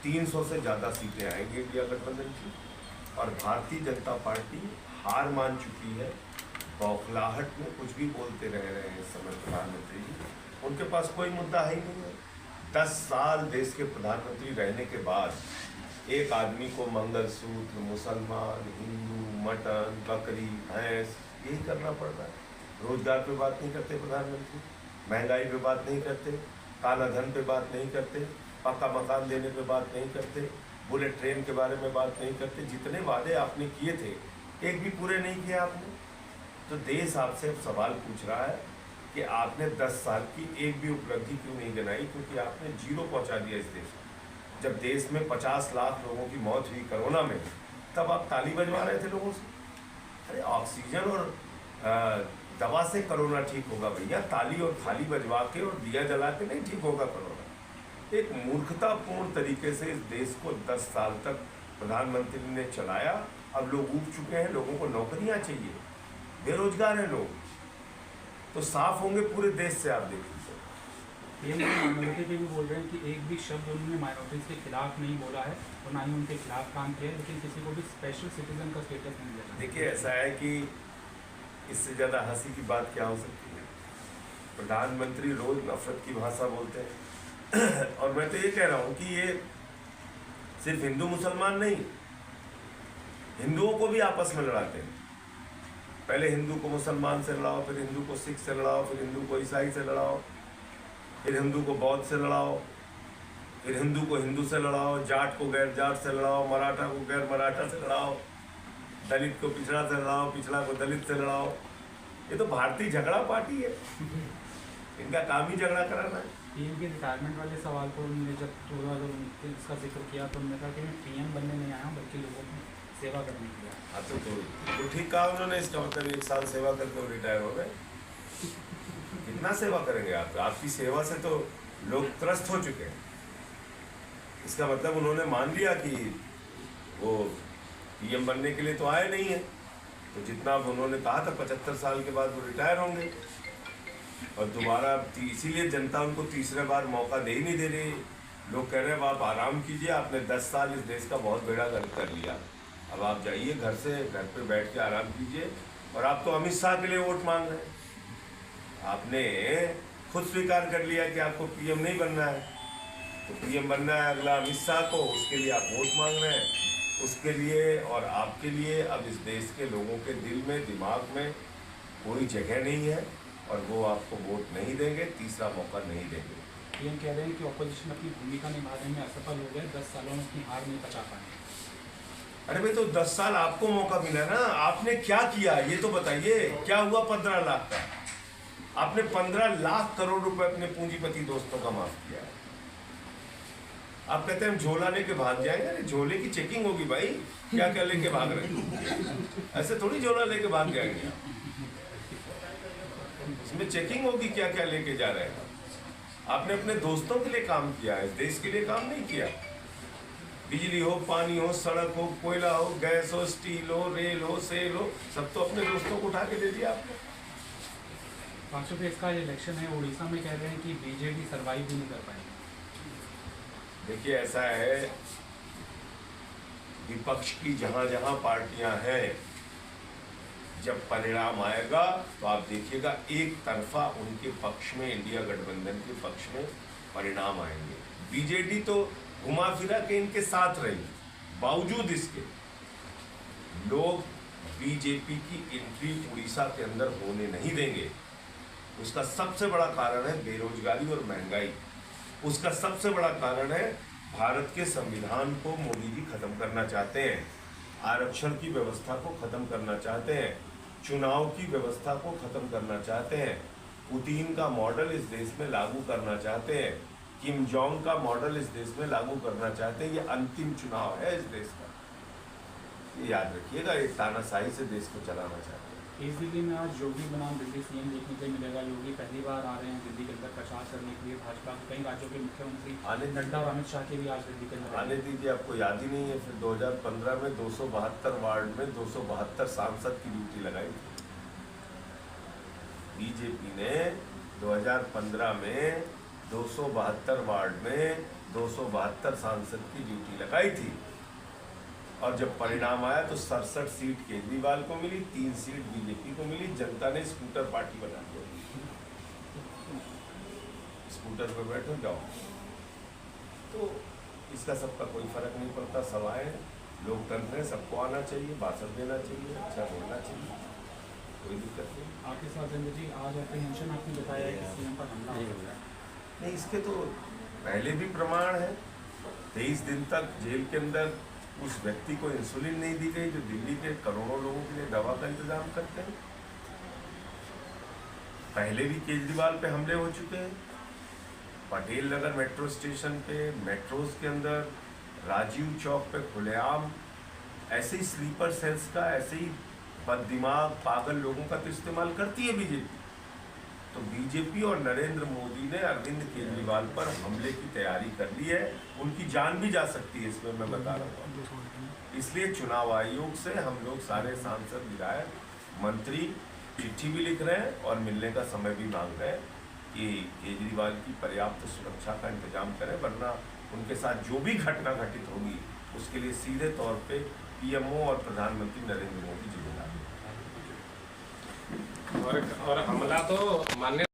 300 से ज़्यादा सीटें आएंगी इंडिया गठबंधन की। और भारतीय जनता पार्टी हार मान चुकी है। बौखलाहट में कुछ भी बोलते रह रहे हैं इस समय प्रधानमंत्री जी, उनके पास कोई मुद्दा है ही नहीं है। 10 साल देश के प्रधानमंत्री रहने के बाद एक आदमी को मंगलसूत्र, मुसलमान, हिंदू, मटन, बकरी, भैंस यही करना पड़ रहा है। रोजगार पे बात नहीं करते प्रधानमंत्री, महंगाई पे बात नहीं करते, काला धन पे बात नहीं करते, पक्का मकान देने पे बात नहीं करते, बुलेट ट्रेन के बारे में बात नहीं करते। जितने वादे आपने किए थे एक भी पूरे नहीं किए आपने। तो देश आपसे अब सवाल पूछ रहा है कि आपने 10 साल की एक भी उपलब्धि क्यों नहीं गिनाई, क्योंकि आपने जीरो पहुंचा दिया इस देश को। जब देश में 50 लाख लोगों की मौत हुई कोरोना में, तब आप ताली बजवा रहे थे लोगों से। अरे ऑक्सीजन और दवा से कोरोना ठीक होगा भैया, ताली और थाली बजवा के और दिया जला के नहीं ठीक होगा कोरोना। एक मूर्खतापूर्ण तरीके से इस देश को 10 साल तक प्रधानमंत्री ने चलाया। अब लोग उब चुके हैं, लोगों को नौकरियां चाहिए, बेरोजगार हैं लोग, तो साफ होंगे पूरे देश से। आप देखिए पीएम माइनॉरिटी पे भी बोल रहे हैं कि एक भी शब्द उन्होंने माइनॉरिटीज के खिलाफ नहीं बोला है और ना ही उनके खिलाफ काम किया है, लेकिन किसी को भी स्पेशल सिटीजन का स्टेटस नहीं दिया। देखिए ऐसा है कि इससे ज़्यादा हंसी की बात क्या हो सकती है। प्रधानमंत्री रोज नफरत की भाषा बोलते हैं और मैं तो ये कह रहा हूँ कि ये सिर्फ हिंदू मुसलमान नहीं, हिंदुओं को भी आपस में लड़ाते हैं। पहले हिंदू को मुसलमान से लड़ाओ, फिर हिंदू को सिख से लड़ाओ, फिर हिंदू को ईसाई से लड़ाओ, फिर हिंदू को बौद्ध से लड़ाओ, फिर हिंदू को हिंदू से लड़ाओ, जाट को गैर जाट से लड़ाओ, मराठा को गैर मराठा से लड़ाओ, दलित को पिछड़ा से लड़ाओ, पिछड़ा को दलित से लड़ाओ। ये तो भारतीय झगड़ा पार्टी है, इनका काम ही झगड़ा कराना है। पीएम के रिटायरमेंट वाले सवाल को उन्होंने जब थोड़ा इसका जिक्र किया तो उन्होंने कहा कि मैं पीएम बनने नहीं आया हूँ बल्कि लोगों की सेवा करने के लिए। हाँ तो ठीक कहा उन्होंने। इसका मतलब 1 साल सेवा करके वो रिटायर हो गए। कितना सेवा करेंगे आप? आपकी सेवा से तो लोग त्रस्त हो चुके हैं। इसका मतलब उन्होंने मान लिया कि वो पीएम बनने के लिए तो आए नहीं है, तो जितना अब उन्होंने कहा था 75 साल के बाद वो रिटायर होंगे और दोबारा, इसीलिए जनता उनको तीसरे बार मौका दे ही नहीं दे रही। लोग कह रहे हैं आप आराम कीजिए, आपने 10 साल इस देश का बहुत बेड़ा गर्क कर लिया, अब आप जाइए घर पे बैठ के आराम कीजिए। और आप तो अमित शाह के लिए वोट मांग रहे हैं। आपने खुद स्वीकार कर लिया कि आपको पीएम नहीं बनना है, तो पीएम बनना है अगला अमित शाह को, उसके लिए आप वोट मांग रहे हैं। उसके लिए और आपके लिए अब इस देश के लोगों के दिल में, दिमाग में कोई जगह नहीं है और वो आपको वोट नहीं देंगे, तीसरा मौका नहीं देंगे। पीएम कह रहे हैं कि ऑपोजिशन अपनी भूमिका निभाने में असफल हो गए, 10 सालों में अपनी हार नहीं पचा पाए। अरे भाई तो 10 साल आपको मौका मिला ना, आपने क्या किया ये तो बताइए। क्या हुआ 15 लाख का? आपने 15 लाख करोड़ रुपए अपने पूंजीपति दोस्तों का माफ किया है। आप कहते हैं हम झोला लेके भाग जाएंगे। अरे झोले की चेकिंग होगी भाई, क्या क्या लेके भाग रहे हैं? ऐसे थोड़ी झोला लेके भाग जाएंगे आप, इसमें चेकिंग होगी क्या क्या लेके जा रहे हैं। आपने अपने दोस्तों के लिए काम किया है, इस देश के लिए काम नहीं किया। बिजली हो, पानी हो, सड़क हो, कोयला हो, गैस हो, स्टील हो, रेल हो, सेल हो, सब तो अपने दोस्तों को उठा के दे दिया आपने। 500 फेज का इलेक्शन है, उड़ीसा में कह रहे हैं कि बीजेडी सर्वाइव भी नहीं कर पाएगी। देखिए ऐसा है, विपक्ष की जहां जहां पार्टियां हैं, जब परिणाम आएगा तो आप देखिएगा एक तरफा उनके पक्ष में, इंडिया गठबंधन के पक्ष में परिणाम आएंगे। बीजेडी तो घुमा फिरा के इनके साथ रही, बावजूद इसके लोग बीजेपी की एंट्री उड़ीसा के अंदर होने नहीं देंगे। उसका सबसे बड़ा कारण है बेरोजगारी और महंगाई। उसका सबसे बड़ा कारण है भारत के संविधान को मोदी जी खत्म करना चाहते हैं, आरक्षण की व्यवस्था को खत्म करना चाहते हैं, चुनाव की व्यवस्था को खत्म करना चाहते हैं, पुतिन का मॉडल इस देश में लागू करना चाहते हैं, किम जोंग का मॉडल इस देश में लागू करना चाहते हैं। ये अंतिम चुनाव है इस देश का, ये याद रखिएगा। एक तानाशाही से देश को चलाना चाहते हैं। इस दिल्ली में आज योगी बनाम दिल्ली सीएम देखने को मिलेगा। योगी पहली बार आ रहे हैं दिल्ली के अंदर प्रचार करने के लिए। भाजपा के कई राज्यों के मुख्यमंत्री नड्डा और अमित शाह के भी आज दिल्ली के अंदर आने दीजिए। आपको याद ही नहीं है, फिर 2015 में 272 वार्ड में 272 सांसद की ड्यूटी लगाई थी बीजेपी ने। 2015 में 272 वार्ड में 272 सांसद की ड्यूटी लगाई थी, और जब परिणाम आया तो 67 सीट केजरीवाल को मिली, 3 सीट बीजेपी को मिली। जनता ने स्कूटर पार्टी बना दी, स्कूटर पर बैठो जाओ। तो इसका सबका कोई फर्क नहीं पड़ता। सवाएं लोकतंत्र है, सबको आना चाहिए, भाषण देना चाहिए, अच्छा बोलना चाहिए, कोई दिक्कत नहीं। आपके साथ संजय जी आज एप्रीहेंशन आपने बताया है कि सीएम पर हमला हो रहा है। नहीं, इसके तो पहले भी प्रमाण है। 23 दिन तक जेल के अंदर उस व्यक्ति को इंसुलिन नहीं दी गई जो दिल्ली के करोड़ों लोगों के लिए दवा का इंतजाम करते हैं। पहले भी केजरीवाल पे हमले हो चुके हैं, पटेल नगर मेट्रो स्टेशन पे, मेट्रोज के अंदर, राजीव चौक पे खुलेआम। ऐसे ही स्लीपर सेल्स का, ऐसे ही बददिमाग पागल लोगों का तो इस्तेमाल करती है बीजेपी। तो बीजेपी और नरेंद्र मोदी ने अरविंद केजरीवाल पर हमले की तैयारी कर ली है। उनकी जान भी जा सकती है, इसमें मैं बता रहा हूँ। इसलिए चुनाव आयोग से हम लोग सारे सांसद, विधायक, मंत्री चिट्ठी भी लिख रहे हैं और मिलने का समय भी मांग रहे हैं कि केजरीवाल की पर्याप्त सुरक्षा का इंतजाम करें, वरना उनके साथ जो भी घटना घटित होगी उसके लिए सीधे तौर पे पीएमओ और प्रधानमंत्री नरेंद्र मोदी जिम्मेदार हैं। और हमला तो मान्य